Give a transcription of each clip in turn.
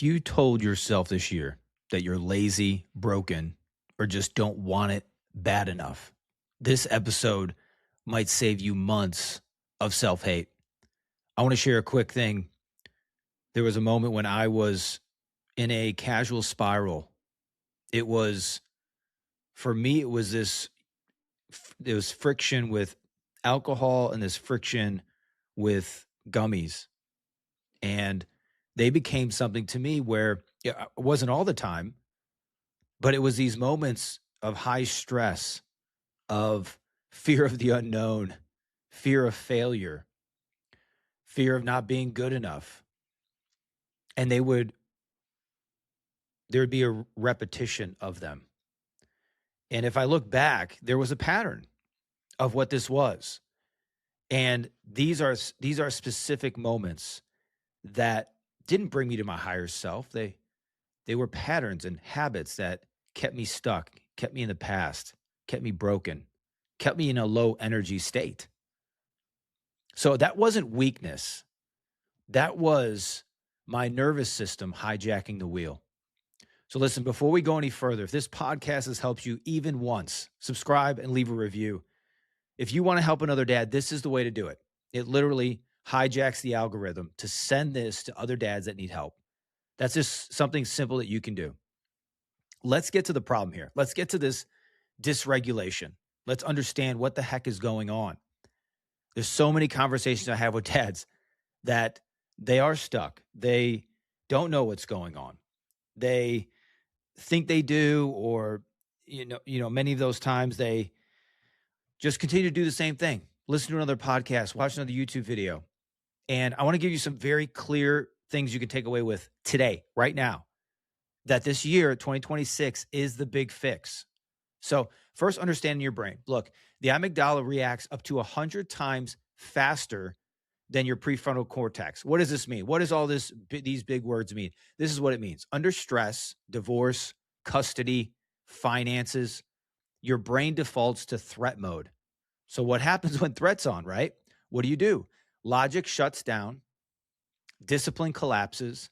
If you told yourself this year that you're lazy, broken, or just don't want it bad enough, this episode might save you months of self hate. I want to share a quick thing. There was a moment when I was in a casual spiral. It was, for me, it was there was friction with alcohol and this friction with gummies. And they became something to me where it wasn't all the time, but it was these moments of high stress, of fear of the unknown, fear of failure, fear of not being good enough. And there'd be a repetition of them. And if I look back, there was a pattern of what this was. And these are specific moments that didn't bring me to my higher self. They were patterns and habits that kept me stuck, kept me in the past, kept me broken, kept me in a low energy state. So that wasn't weakness. That was my nervous system hijacking the wheel. So listen, before we go any further, if this podcast has helped you even once, subscribe and leave a review. If you want to help another dad, this is the way to do it. It literally hijacks the algorithm to send this to other dads that need help. That's just something simple that you can do. Let's get to the problem here. Let's get to this dysregulation. Let's understand what the heck is going on. There's so many conversations I have with dads that they are stuck. They don't know what's going on. They think they do, or many of those times they just continue to do the same thing. Listen to another podcast, watch another YouTube video. And I want to give you some very clear things you can take away with today, right now, that this year, 2026, is the big fix. So first, understanding your brain. Look, the amygdala reacts up to 100 times faster than your prefrontal cortex. What does this mean? What does all these big words mean? This is what it means. Under stress, divorce, custody, finances, your brain defaults to threat mode. So what happens when threat's on, right? What do? Logic shuts down, discipline collapses,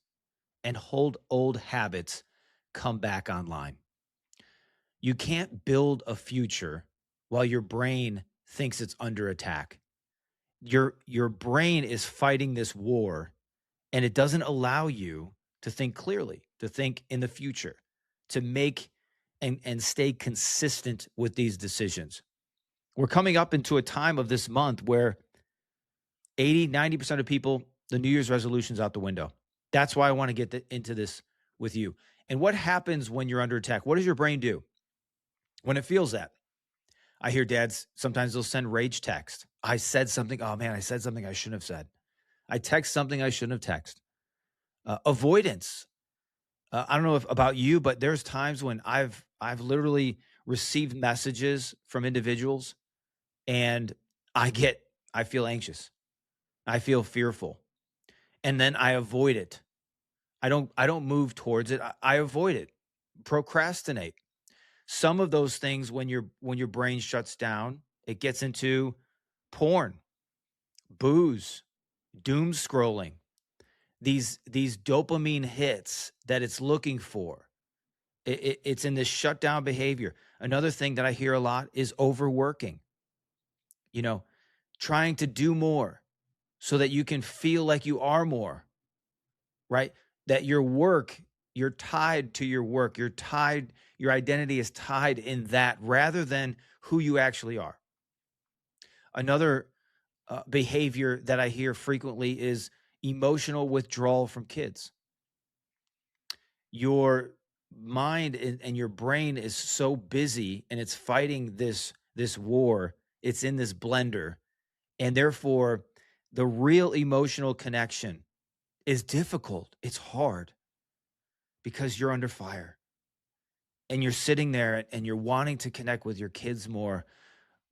and old habits come back online. You can't build a future while your brain thinks it's under attack. Your brain is fighting this war, and it doesn't allow you to think clearly, to think in the future, to make and stay consistent with these decisions. We're coming up into a time of this month where 80-90% of people, the New Year's resolution's out the window. That's why I want to get into this with you. And what happens when you're under attack? What does your brain do when it feels that? I hear dads, sometimes they'll send rage text. I said something. Oh man, I said something I shouldn't have said. I text something I shouldn't have texted. Avoidance. I don't know about you, but there's times when I've literally received messages from individuals and I feel anxious. I feel fearful. And then I avoid it. I don't move towards it. I avoid it. Procrastinate. Some of those things, when your brain shuts down, it gets into porn, booze, doom scrolling, these dopamine hits that it's looking for. It's in this shutdown behavior. Another thing that I hear a lot is overworking. Trying to do more so that you can feel like you are more, right? That you're tied to your work. Your identity is tied in that rather than who you actually are. Another behavior that I hear frequently is emotional withdrawal from kids. Your mind and your brain is so busy and it's fighting this war. It's in this blender. And therefore, the real emotional connection is difficult. It's hard because you're under fire. And you're sitting there and you're wanting to connect with your kids more,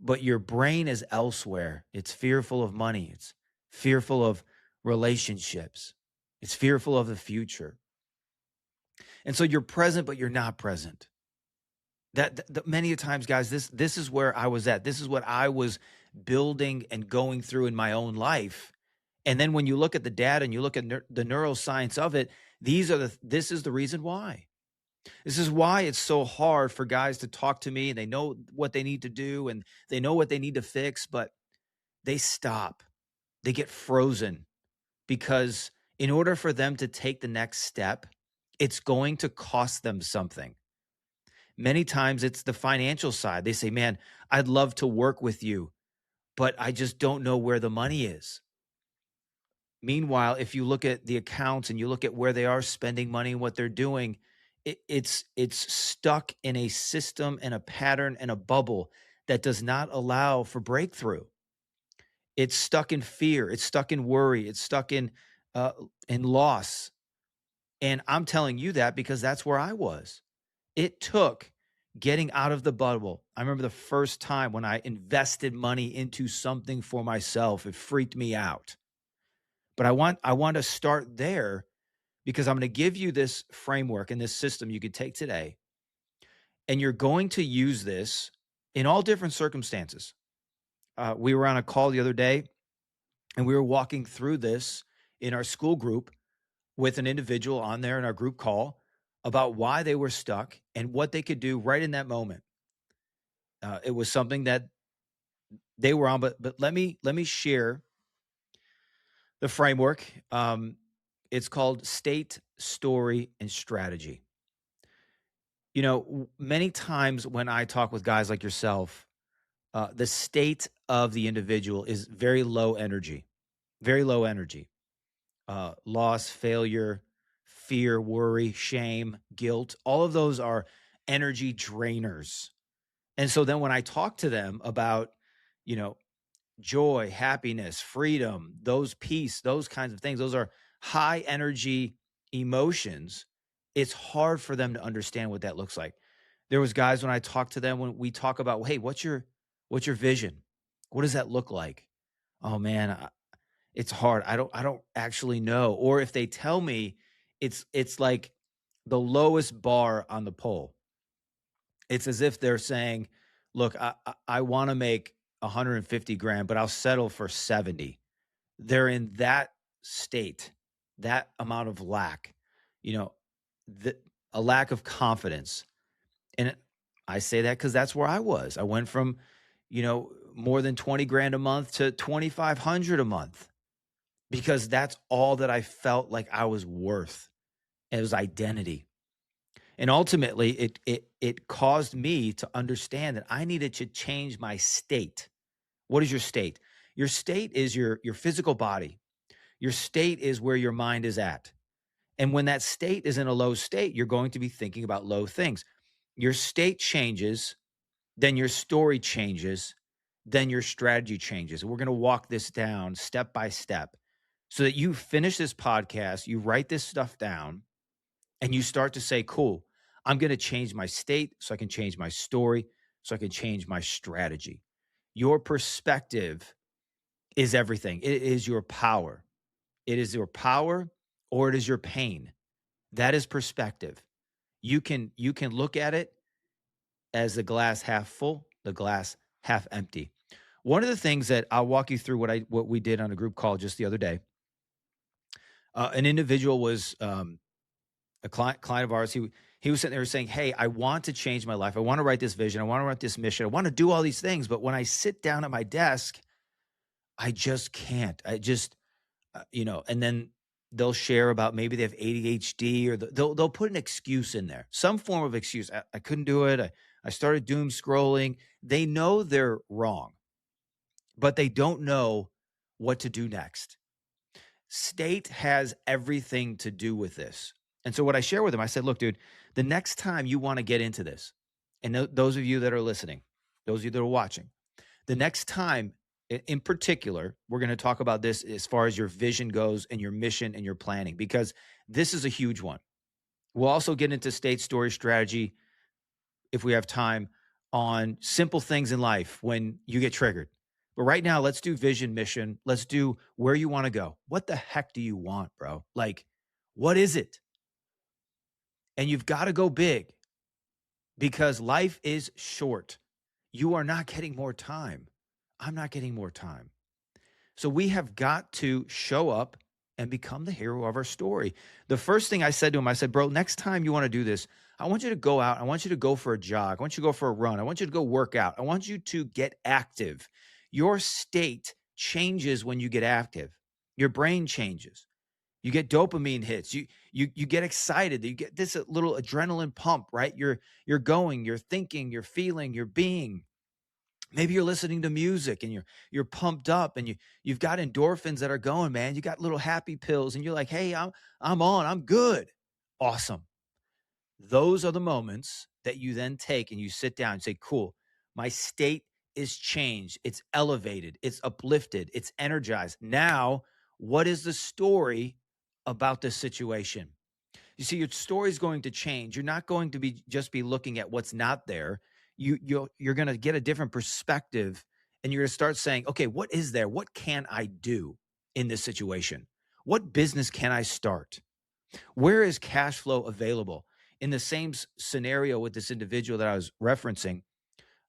but your brain is elsewhere. It's fearful of money. It's fearful of relationships. It's fearful of the future. And so you're present, but you're not present. That many a times, guys, this is where I was at. This is what I was building and going through in my own life. And then when you look at the data and you look at the neuroscience of it, This is the reason why. This is why it's so hard for guys to talk to me, and they know what they need to do and they know what they need to fix, but they stop. They get frozen because in order for them to take the next step, it's going to cost them something. Many times it's the financial side. They say, man, I'd love to work with you, but I just don't know where the money is. Meanwhile, if you look at the accounts and you look at where they are spending money and what they're doing, it's stuck in a system and a pattern and a bubble that does not allow for breakthrough. It's stuck in fear. It's stuck in worry. It's stuck in loss. And I'm telling you that because that's where I was. It took getting out of the bubble. I remember the first time when I invested money into something for myself, it freaked me out. But I want to start there because I'm going to give you this framework and this system you could take today. And you're going to use this in all different circumstances. We were on a call the other day and we were walking through this in our school group with an individual on there in our group call about why they were stuck and what they could do right in that moment. It was something that they were on, but let me share the framework. It's called state, story, and strategy. You know, many times when I talk with guys like yourself, the state of the individual is very low energy, very low energy. Loss, failure, fear, worry, shame, guilt, all of those are energy drainers. And so then when I talk to them about, you know, joy, happiness, freedom, those peace, those kinds of things, those are high energy emotions. It's hard for them to understand what that looks like. There was guys when I talk to them, when we talk about, hey, what's your vision? What does that look like? Oh man, it's hard. I don't actually know. Or if they tell me, it's like the lowest bar on the pole. It's as if they're saying, look, I want to make 150 grand, but I'll settle for 70. They're in that state, that amount of lack, you know, a lack of confidence. And I say that because that's where I was. I went from, more than 20 grand a month to 2,500 a month because that's all that I felt like I was worth. It was identity. And ultimately, it caused me to understand that I needed to change my state. What is your state? Your state is your physical body. Your state is where your mind is at. And when that state is in a low state, you're going to be thinking about low things. Your state changes, then your story changes, then your strategy changes. We're going to walk this down step by step so that you finish this podcast, you write this stuff down, and you start to say, cool, I'm going to change my state so I can change my story, so I can change my strategy. Your perspective is everything. It is your power. It is your power or it is your pain. That is perspective. You can look at it as the glass half full, the glass half empty. One of the things that I'll walk you through what we did on a group call just the other day. An individual was a client of ours. He was sitting there saying, hey, I want to change my life. I want to write this vision. I want to write this mission. I want to do all these things. But when I sit down at my desk, I just can't. I just, and then they'll share about maybe they have ADHD or they'll put an excuse in there, some form of excuse. I couldn't do it. I started doom scrolling. They know they're wrong, but they don't know what to do next. State has everything to do with this. And so what I share with them, I said, look, dude, the next time you want to get into this, and those of you that are listening, those of you that are watching, the next time in particular, we're going to talk about this as far as your vision goes and your mission and your planning, because this is a huge one. We'll also get into state, story, strategy, if we have time, on simple things in life when you get triggered. But right now, let's do vision, mission. Let's do where you want to go. What the heck do you want, bro? Like, what is it? And you've got to go big because life is short. You are not getting more time. I'm not getting more time. So we have got to show up and become the hero of our story. The first thing I said to him, I said, bro, next time you want to do this, I want you to go out. I want you to go for a jog. I want you to go for a run. I want you to go work out. I want you to get active. Your state changes when you get active. Your brain changes. You get dopamine hits. You get excited. You get this little adrenaline pump, right? You're going, you're thinking, you're feeling, you're being. Maybe you're listening to music and you're pumped up and you've got endorphins that are going, man. You got little happy pills and you're like, hey, I'm good. Awesome. Those are the moments that you then take and you sit down and say, cool, my state is changed. It's elevated. It's uplifted. It's energized. Now, what is the story about this situation? You see, your story is going to change. You're not going to just be looking at what's not there. You're going to get a different perspective, and you're going to start saying, okay, what is there? What can I do in this situation? What business can I start? Where is cash flow available? In the same scenario with this individual that I was referencing,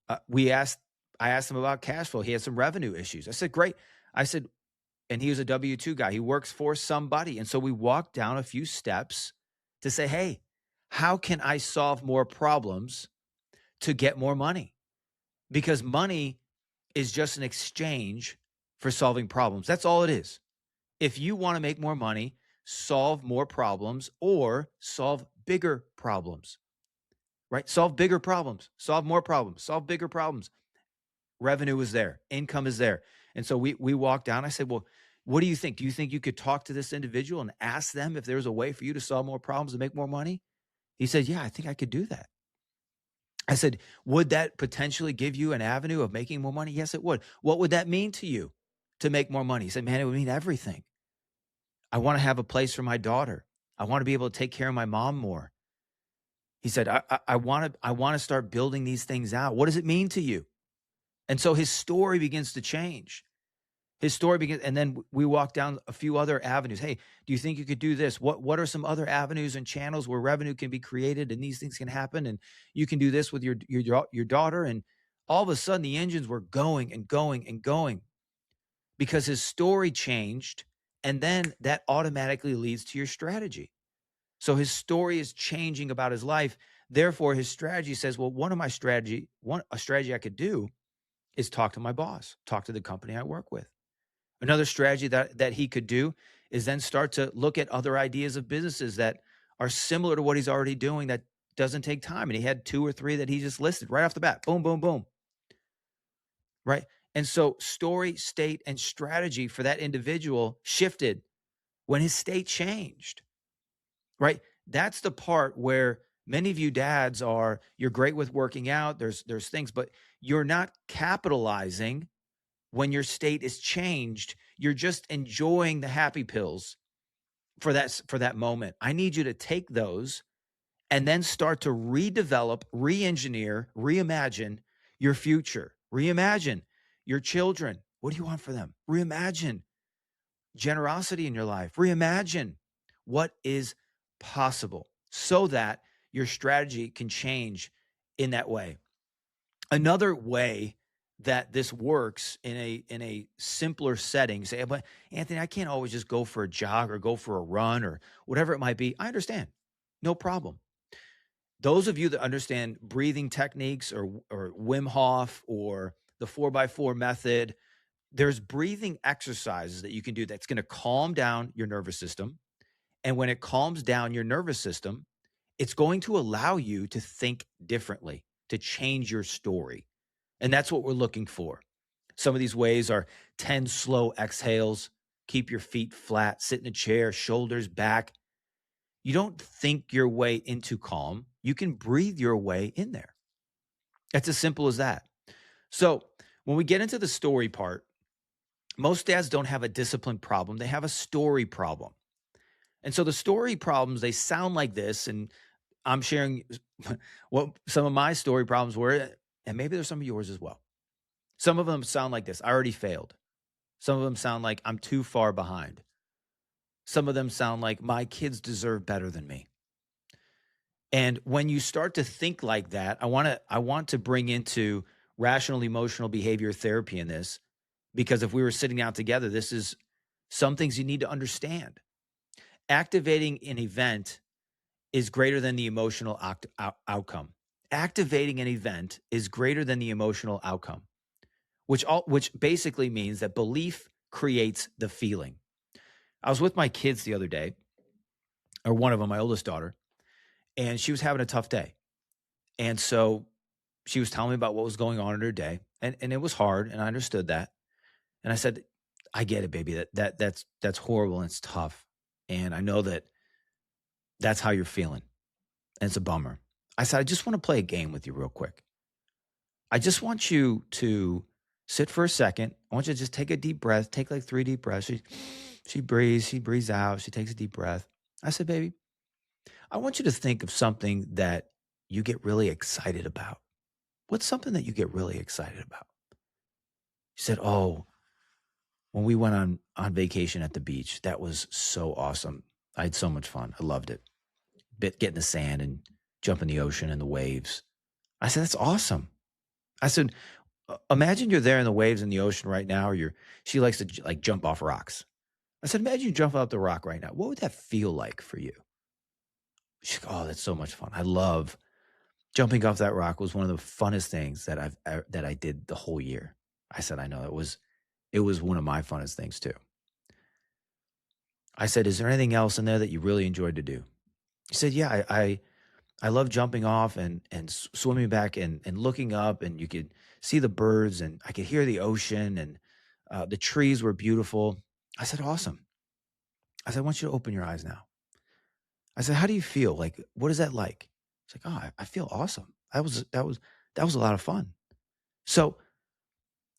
I asked him about cash flow. He had some revenue issues. I said, great. I said, and he was a W-2 guy. He works for somebody. And so we walked down a few steps to say, hey, how can I solve more problems to get more money? Because money is just an exchange for solving problems. That's all it is. If you want to make more money, solve more problems or solve bigger problems, right? Solve bigger problems, solve more problems, solve bigger problems. Revenue is there. Income is there. And so we walked down. I said, well, what do you think? Do you think you could talk to this individual and ask them if there's a way for you to solve more problems and make more money? He said, yeah, I think I could do that. I said, would that potentially give you an avenue of making more money? Yes, it would. What would that mean to you to make more money? He said, man, it would mean everything. I want to have a place for my daughter. I want to be able to take care of my mom more. He said, I want to start building these things out. What does it mean to you? And so his story begins to change. His story begins, and then we walk down a few other avenues. Hey, do you think you could do this? What are some other avenues and channels where revenue can be created and these things can happen? And you can do this with your daughter. And all of a sudden, the engines were going and going and going because his story changed, and then that automatically leads to your strategy. So his story is changing about his life. Therefore, his strategy says, well, a strategy I could do is talk to my boss, talk to the company I work with. Another strategy that he could do is then start to look at other ideas of businesses that are similar to what he's already doing that doesn't take time. And he had 2 or 3 that he just listed right off the bat. Boom, boom, boom. Right? And so story, state, and strategy for that individual shifted when his state changed. Right? That's the part where many of you dads you're great with working out. There's things, but you're not capitalizing when your state is changed. You're just enjoying the happy pills for that moment. I need you to take those and then start to redevelop, re-engineer, reimagine your future. Reimagine your children. What do you want for them? Reimagine generosity in your life. Reimagine what is possible so that your strategy can change in that way. Another way that this works in a simpler setting, say, but Anthony, I can't always just go for a jog or go for a run or whatever it might be. I understand. No problem. Those of you that understand breathing techniques or Wim Hof or the 4x4 method, there's breathing exercises that you can do that's going to calm down your nervous system. And when it calms down your nervous system, it's going to allow you to think differently, to change your story. And that's what we're looking for. Some of these ways are 10 slow exhales, keep your feet flat, sit in a chair, shoulders back. You don't think your way into calm. You can breathe your way in there. That's as simple as that. So when we get into the story part, most dads don't have a discipline problem. They have a story problem. And so the story problems, they sound like this, and I'm sharing what some of my story problems were, and maybe there's some of yours as well. Some of them sound like this. I already failed. Some of them sound like I'm too far behind. Some of them sound like my kids deserve better than me. And when you start to think like that, I want to bring into rational emotional behavior therapy in this, because if we were sitting down together, this is Some things you need to understand. Activating an event is greater than the emotional outcome. Activating an event is greater than the emotional outcome, which basically means that belief creates the feeling. I was with my kids the other day, or one of them, my oldest daughter, and she was having a tough day. And so she was telling me about what was going on in her day, and it was hard, and I understood that. And I said, I get it, baby. That's horrible and it's tough. And I know that's how you're feeling. And it's a bummer. I said, I just want to play a game with you real quick. I just want you to sit for a second. I want you to just take a deep breath, take like 3 deep breaths. She breathes out. She takes a deep breath. I said, baby, I want you to think of something that you get really excited about. What's something that you get really excited about? She said, oh, when we went on vacation at the beach, that was so awesome. I had so much fun. I loved it. Get in the sand and jump in the ocean and the waves. I said, that's awesome. I said, imagine you're there in the waves in the ocean right now. She likes to like jump off rocks. I said, imagine you jump off the rock right now. What would that feel like for you? She's like, oh, that's so much fun. I love jumping off that rock. Was one of the funnest things that I did the whole year. I said, I know it was one of my funnest things too. I said, is there anything else in there that you really enjoyed to do? She said, yeah, I love jumping off and swimming back and looking up, and you could see the birds and I could hear the ocean, and the trees were beautiful. I said, awesome. I said, I want you to open your eyes now. I said, how do you feel? Like, what is that like? She's like, oh, I feel awesome. That was a lot of fun. So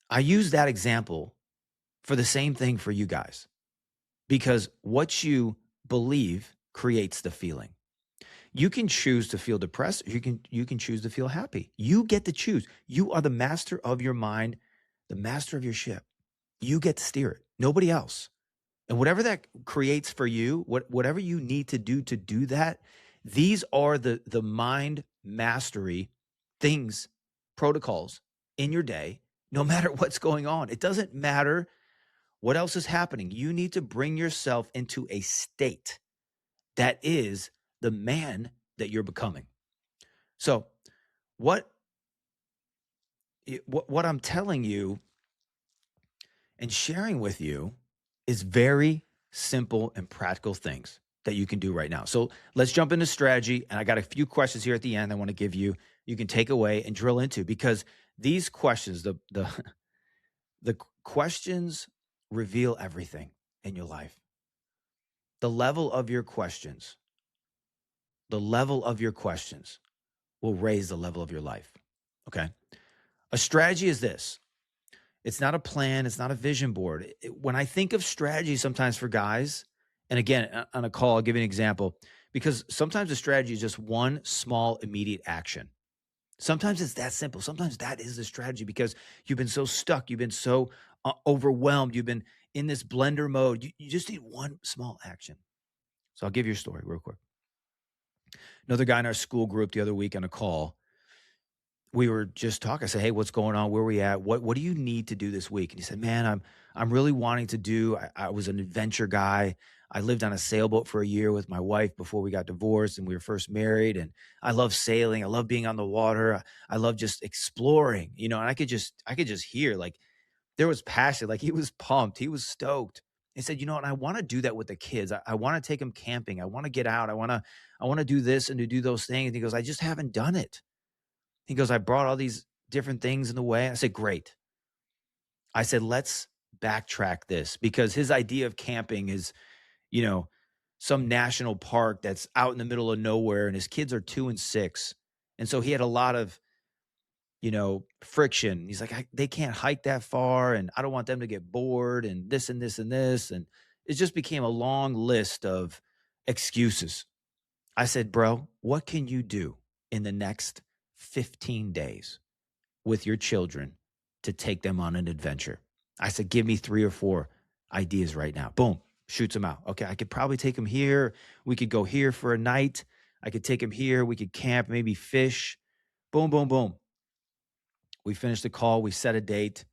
I use that example for the same thing for you guys, because what you believe creates the feeling. You can choose to feel depressed. Or you can choose to feel happy. You get to choose. You are the master of your mind, the master of your ship. You get to steer it. Nobody else. And whatever that creates for you, whatever you need to do that, these are the mind mastery things, protocols in your day, no matter what's going on. It doesn't matter what else is happening. You need to bring yourself into a state that is the man that you're becoming. So what I'm telling you and sharing with you is very simple and practical things that you can do right now. So let's jump into strategy. And I got a few questions here at the end I want to give you. You can take away and drill into, because these questions, the questions reveal everything in your life. The level of your questions will raise the level of your life. Okay. A strategy is this. It's not a plan. It's not a vision board. When I think of strategy sometimes for guys, and again, on a call, I'll give you an example, because sometimes a strategy is just one small immediate action. Sometimes it's that simple. Sometimes that is the strategy, because you've been so stuck. You've been so overwhelmed. You've been in this blender mode. You just need one small action. So I'll give you a story real quick. Another guy in our school group the other week on a call, we were just talking. I said, hey, what's going on? Where are we at? What do you need to do this week? And he said, man, I'm really wanting to do, I was an adventure guy. I lived on a sailboat for a year with my wife before we got divorced and we were first married. And I love sailing. I love being on the water. I love just exploring, and I could just hear, like, there was passion. Like, he was pumped. He was stoked. He said, and I want to do that with the kids. I want to take them camping. I want to get out. I want to do this and to do those things. And he goes, I just haven't done it. He goes, I brought all these different things in the way. I said, great. I said, let's backtrack this, because his idea of camping is, some national park that's out in the middle of nowhere, and his kids are 2 and 6. And so he had a lot of, friction. He's like, they can't hike that far, and I don't want them to get bored, and this and this and this. And it just became a long list of excuses. I said, bro, what can you do in the next 15 days with your children to take them on an adventure? I said, give me 3 or 4 ideas right now. Boom, shoots them out. Okay, I could probably take them here. We could go here for a night. I could take them here. We could camp, maybe fish. Boom, boom, boom. We finished the call. We set a date.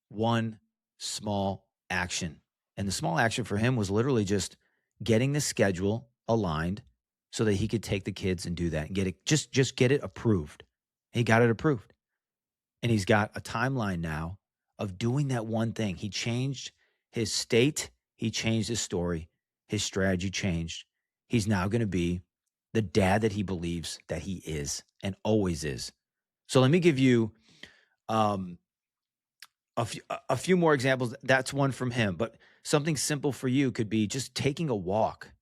One small action And the small action for him was literally just getting the schedule aligned so that he could take the kids and do that and get it, just get it approved. He got it approved. And he's got a timeline now of doing that one thing. He changed his state. He changed his story. His strategy changed. He's now going to be the dad that he believes that he is and always is. So let me give you a few more examples. That's one from him, but something simple for you could be just taking a walk.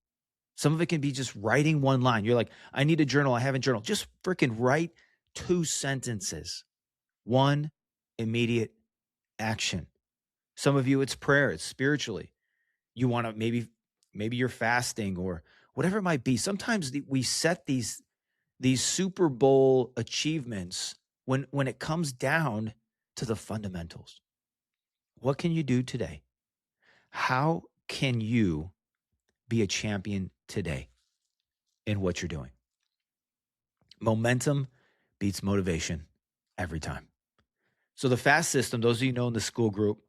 Some of it can be just writing one line. You're like, I need a journal. I haven't journaled. Just freaking write 2 sentences. One immediate action. Some of you, it's prayer. It's spiritually. You want to maybe you're fasting or whatever it might be. Sometimes we set these Super Bowl achievements when it comes down to the fundamentals. What can you do today? How can you be a champion today in what you're doing? Momentum beats motivation every time. So the FAST system, those of you know in the school group,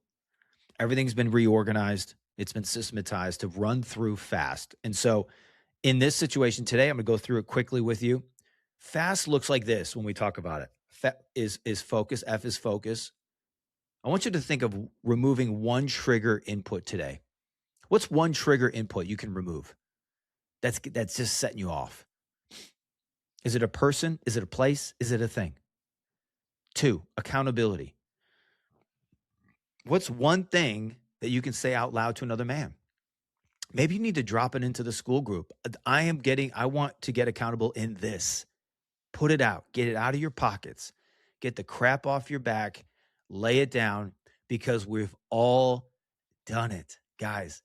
everything's been reorganized. It's been systematized to run through FAST. And so in this situation today, I'm going to go through it quickly with you. FAST looks like this when we talk about it. F is focus. F is focus. I want you to think of removing one trigger input today. What's one trigger input you can remove? That's just setting you off. Is it a person? Is it a place? Is it a thing? 2, accountability. What's one thing that you can say out loud to another man? Maybe you need to drop it into the school group. I want to get accountable in this. Put it out. Get it out of your pockets. Get the crap off your back. Lay it down, because we've all done it. Guys,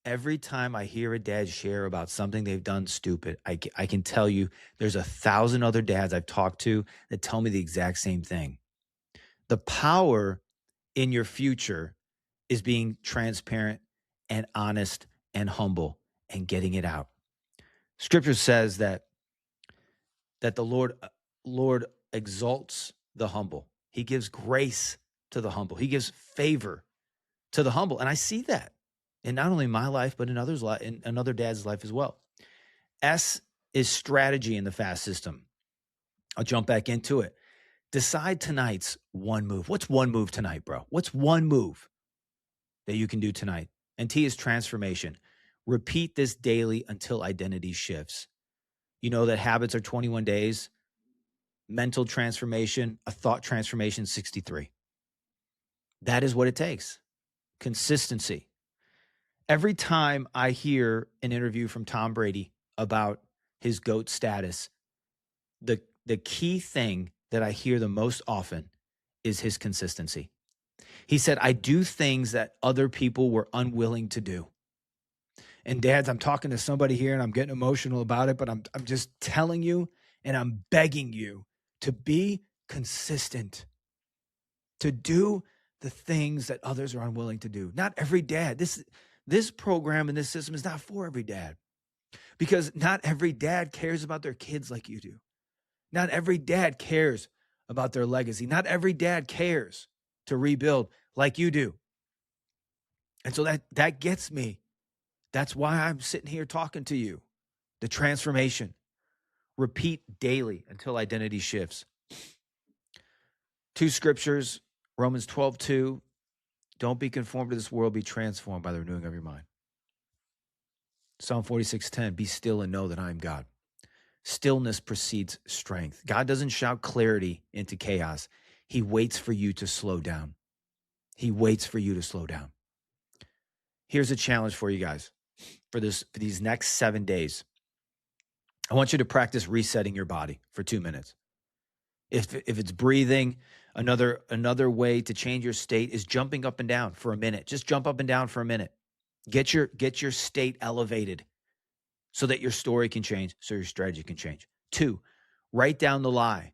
every time I hear a dad share about something they've done stupid, I can tell you there's 1,000 other dads I've talked to that tell me the exact same thing. The power in your future is being transparent and honest and humble and getting it out. Scripture says that the Lord exalts the humble. He gives grace to the humble. He gives favor to the humble. And I see that in not only my life, but in others' life, in another dad's life as well. S is strategy in the FAST system. I'll jump back into it. Decide tonight's one move. What's one move tonight, bro? What's one move that you can do tonight? And T is transformation. Repeat this daily until identity shifts. You know that habits are 21 days. Mental transformation, a thought transformation, 63. That is what it takes. Consistency. Every time I hear an interview from Tom Brady about his GOAT status, the key thing that I hear the most often is his consistency. He said, I do things that other people were unwilling to do. And dads, I'm talking to somebody here and I'm getting emotional about it, but I'm just telling you and I'm begging you to be consistent, to do the things that others are unwilling to do. Not every dad. This program and this system is not for every dad, because not every dad cares about their kids like you do. Not every dad cares about their legacy. Not every dad cares to rebuild like you do. And so that gets me. That's why I'm sitting here talking to you. The transformation. Repeat daily until identity shifts. 2 scriptures, Romans 12:2. Don't be conformed to this world, be transformed by the renewing of your mind. Psalm 46:10, be still and know that I am God. Stillness precedes strength. God doesn't shout clarity into chaos. He waits for you to slow down. He waits for you to slow down. Here's a challenge for you guys for these next 7 days. I want you to practice resetting your body for 2 minutes. If it's breathing, another way to change your state is jumping up and down for a minute. Just jump up and down for a minute. Get your state elevated so that your story can change, so your strategy can change. 2, write down the lie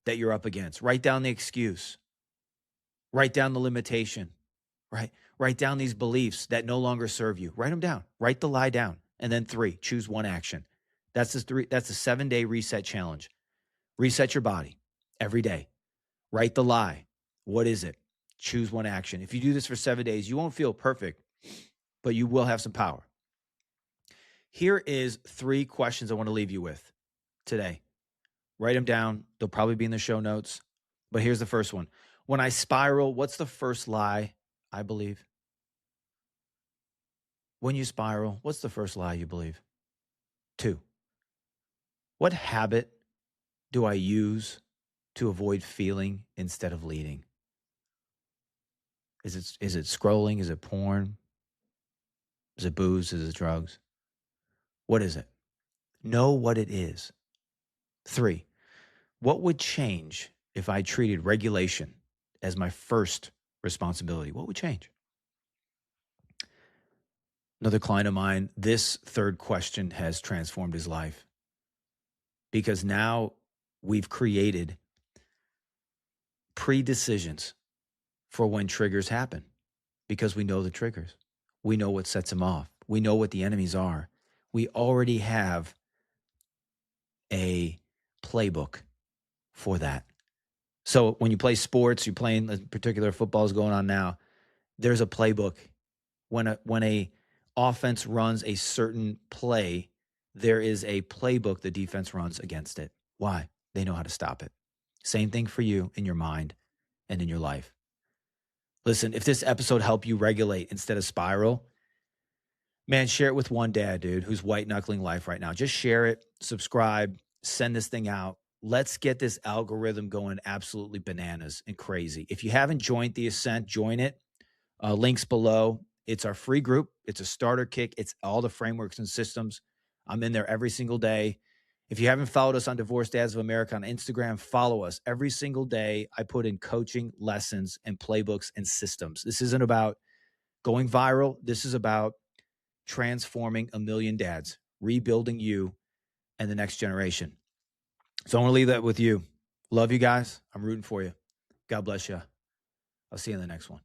that you're up against. Write down the excuse. Write down the limitation, right? Write down these beliefs that no longer serve you. Write them down. Write the lie down. And then 3, choose one action. That's a 7-day reset challenge. Reset your body every day. Write the lie. What is it? Choose one action. If you do this for 7 days, you won't feel perfect, but you will have some power. Here is 3 questions I want to leave you with today. Write them down. They'll probably be in the show notes. But here's the first one. When I spiral, what's the first lie I believe? When you spiral, what's the first lie you believe? 2, what habit do I use to avoid feeling instead of leading? Is it scrolling? Is it porn? Is it booze? Is it drugs? What is it? Know what it is. 3, what would change if I treated regulation as my first responsibility? What would change? Another client of mine, this third question has transformed his life because now we've created pre-decisions for when triggers happen because we know the triggers. We know what sets them off. We know what the enemies are. We already have a playbook for that. So when you play sports, you're playing a particular football is going on now, there's a playbook. When a offense runs a certain play, there is a playbook the defense runs against it. Why? They know how to stop it. Same thing for you in your mind and in your life. Listen, if this episode helped you regulate instead of spiral, man, share it with one dad, dude, who's white knuckling life right now. Just share it, subscribe, send this thing out. Let's get this algorithm going absolutely bananas and crazy. If you haven't joined the Ascent, join it. Links below. It's our free group. It's a starter kick. It's all the frameworks and systems. I'm in there every single day. If you haven't followed us on Divorced Dads of America on Instagram, follow us. Every single day, I put in coaching lessons and playbooks and systems. This isn't about going viral. This is about transforming a million dads, rebuilding you and the next generation. So I want to leave that with you. Love you guys. I'm rooting for you. God bless you. I'll see you in the next one.